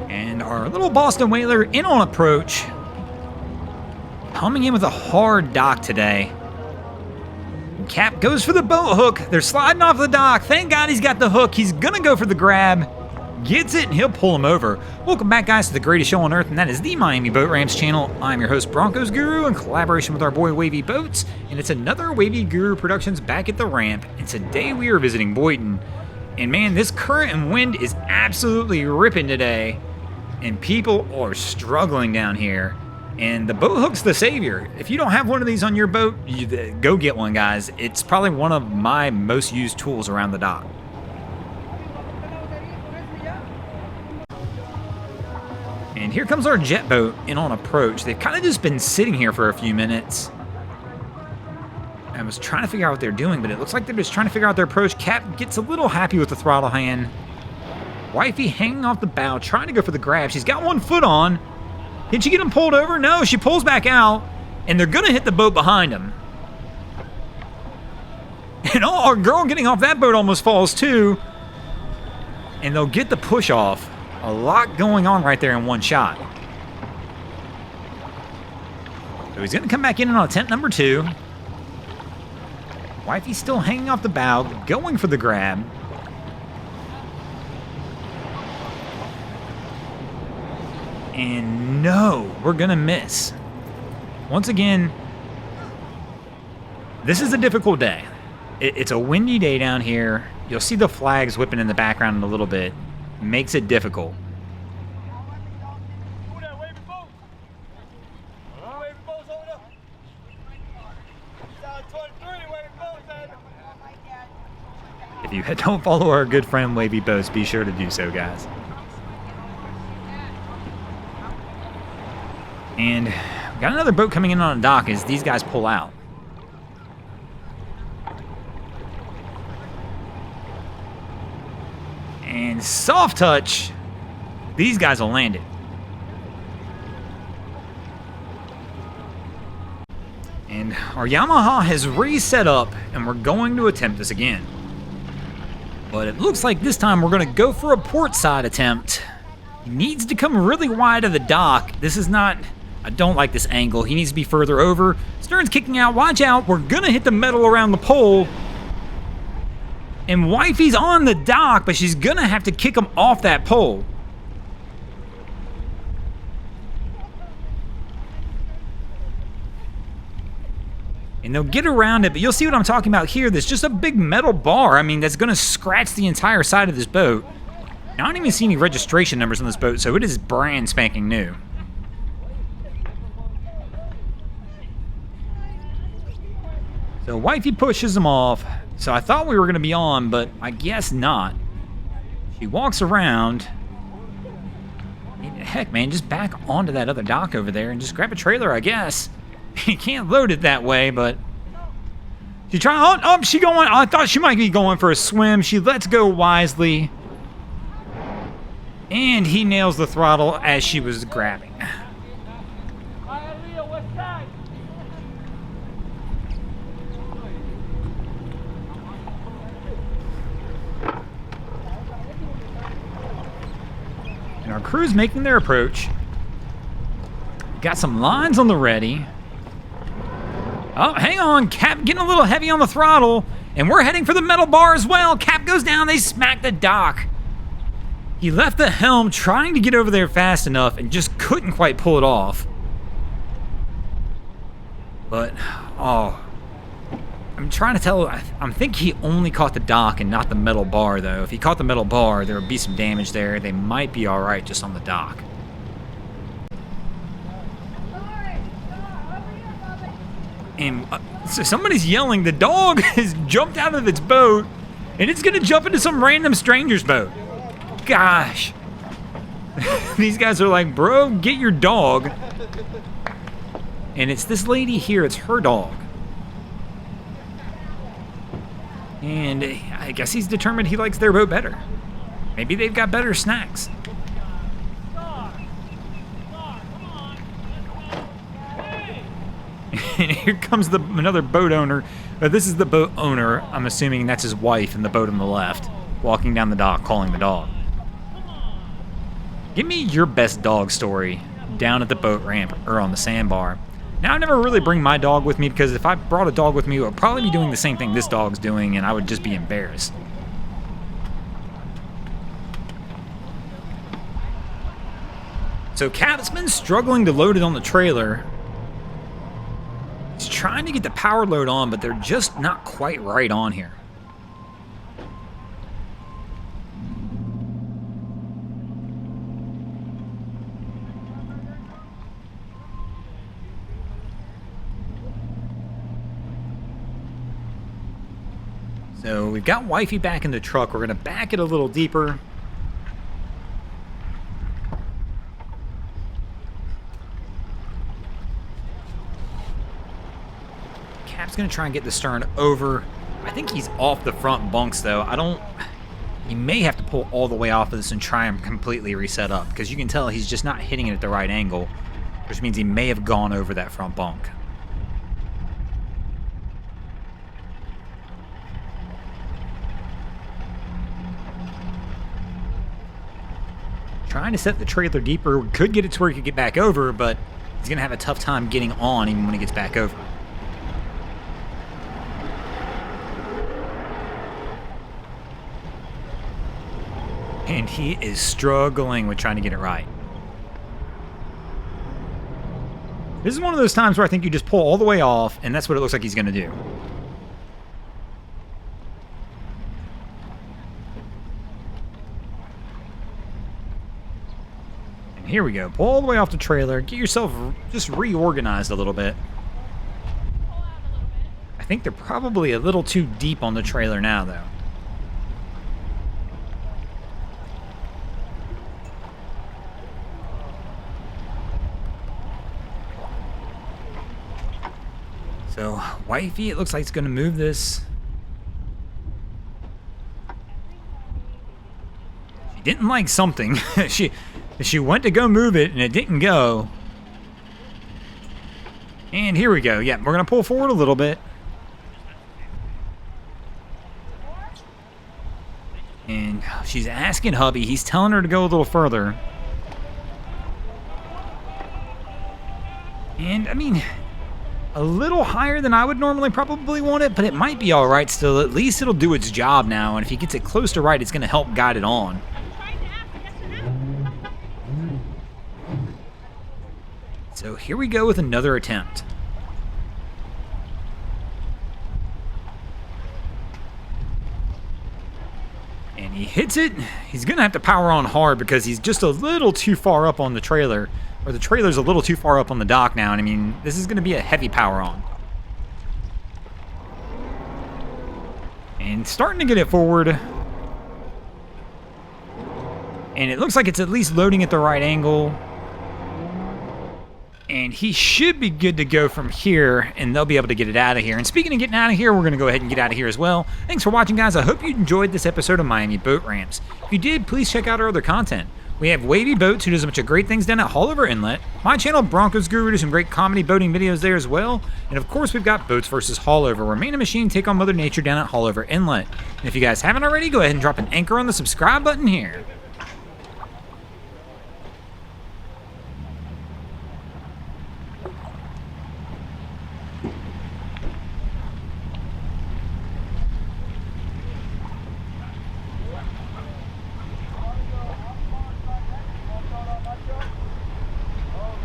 And our little Boston whaler in on approach. Coming in with a hard dock today. And Cap goes for the boat hook. They're sliding off the dock. Thank God he's got the hook. He's going to go for the grab. Gets it, and he'll pull him over. Welcome back, guys, to the greatest show on earth, and that is the Miami Boat Ramps channel. I'm your host, Broncos Guru, in collaboration with our boy Wavy Boats, and it's another Wavy Guru Productions back at the ramp, and today we are visiting Boynton. And man, this current and wind is absolutely ripping today, and people are struggling down here. And the boat hook's the savior. If you don't have one of these on your boat, go get one, guys. It's probably one of my most used tools around the dock. And here comes our jet boat in on approach. They've kind of just been sitting here for a few minutes. I was trying to figure out what they're doing, but it looks like they're just trying to figure out their approach. Cap gets a little happy with the throttle hand. Wifey hanging off the bow, trying to go for the grab. She's got one foot on. Did she get him pulled over? No, she pulls back out, and they're going to hit the boat behind him. And our girl getting off that boat almost falls too. And they'll get the push off. A lot going on right there in one shot. So he's going to come back in on attempt number 2. Wifey's still hanging off the bow, going for the grab. And no, we're going to miss. Once again, this is a difficult day. It's a windy day down here. You'll see the flags whipping in the background in a little bit. Makes it difficult. If you don't follow our good friend Wavy Boats, be sure to do so, guys. And we got another boat coming in on a dock as these guys pull out. And soft touch, these guys will land it. And our Yamaha has reset up, and we're going to attempt this again. But it looks like this time we're going to go for a port side attempt. He needs to come really wide of the dock. This is not... I don't like this angle. He needs to be further over. Stern's kicking out. Watch out. We're going to hit the metal around the pole. And Wifey's on the dock, but she's going to have to kick him off that pole. And they'll get around it, but you'll see what I'm talking about here. There's just a big metal bar. I mean, that's going to scratch the entire side of this boat. I don't even see any registration numbers on this boat, so it is brand spanking new. So Wifey pushes him off. So I thought we were going to be on, but I guess not. She walks around. Heck, man, just back onto that other dock over there and just grab a trailer, I guess. You can't load it that way, but... She trying... Oh, she going... I thought she might be going for a swim. She lets go wisely. And he nails the throttle as she was grabbing. And our crew's making their approach. Got some lines on the ready. Oh, hang on. Cap getting a little heavy on the throttle. And we're heading for the metal bar as well. Cap goes down. They smack the dock. He left the helm trying to get over there fast enough and just couldn't quite pull it off. But, oh. I'm trying to tell... I think he only caught the dock and not the metal bar, though. If he caught the metal bar, there would be some damage there. They might be all right just on the dock. And so somebody's yelling. The dog has jumped out of its boat, and it's going to jump into some random stranger's boat. Gosh. These guys are like, bro, get your dog. And it's this lady here. It's her dog. And I guess he's determined he likes their boat better. Maybe they've got better snacks. And here comes another boat owner. This is the boat owner. I'm assuming that's his wife in the boat on the left, walking down the dock, calling the dog. Give me your best dog story down at the boat ramp or on the sandbar. Now, I never really bring my dog with me because if I brought a dog with me, it would probably be doing the same thing this dog's doing, and I would just be embarrassed. So Cap's been struggling to load it on the trailer. He's trying to get the power load on, but they're just not quite right on here. So we've got Wifey back in the truck. We're going to back it a little deeper. Cap's going to try and get the stern over. I think he's off the front bunks, though. He may have to pull all the way off of this and try and completely reset up, because you can tell he's just not hitting it at the right angle, which means he may have gone over that front bunk. Trying to set the trailer deeper. Could get it to where he could get back over, but he's going to have a tough time getting on even when he gets back over. And he is struggling with trying to get it right. This is one of those times where I think you just pull all the way off, and that's what it looks like he's going to do. And here we go. Pull all the way off the trailer. Get yourself just reorganized a little bit. I think they're probably a little too deep on the trailer now, though. So, Wifey, it looks like it's going to move this. She didn't like something. She went to go move it, and it didn't go. And here we go. Yeah, we're going to pull forward a little bit. And she's asking hubby. He's telling her to go a little further. And, I mean, a little higher than I would normally probably want it, but it might be all right still. At least it'll do its job now, and if he gets it close to right, it's going to help guide it on. So here we go with another attempt. And he hits it. He's going to have to power on hard because he's just a little too far up on the trailer. Or the trailer's a little too far up on the dock now, and I mean, this is going to be a heavy power on. And starting to get it forward. And it looks like it's at least loading at the right angle. And he should be good to go from here, and they'll be able to get it out of here. And speaking of getting out of here, we're going to go ahead and get out of here as well. Thanks for watching, guys. I hope you enjoyed this episode of Miami Boat Ramps. If you did, please check out our other content. We have Wavy Boats, who does a bunch of great things down at Haulover Inlet. My channel, Broncos Guru, does some great comedy boating videos there as well. And of course, we've got Boats vs. Haulover, where man and machine take on Mother Nature down at Haulover Inlet. And if you guys haven't already, go ahead and drop an anchor on the subscribe button here.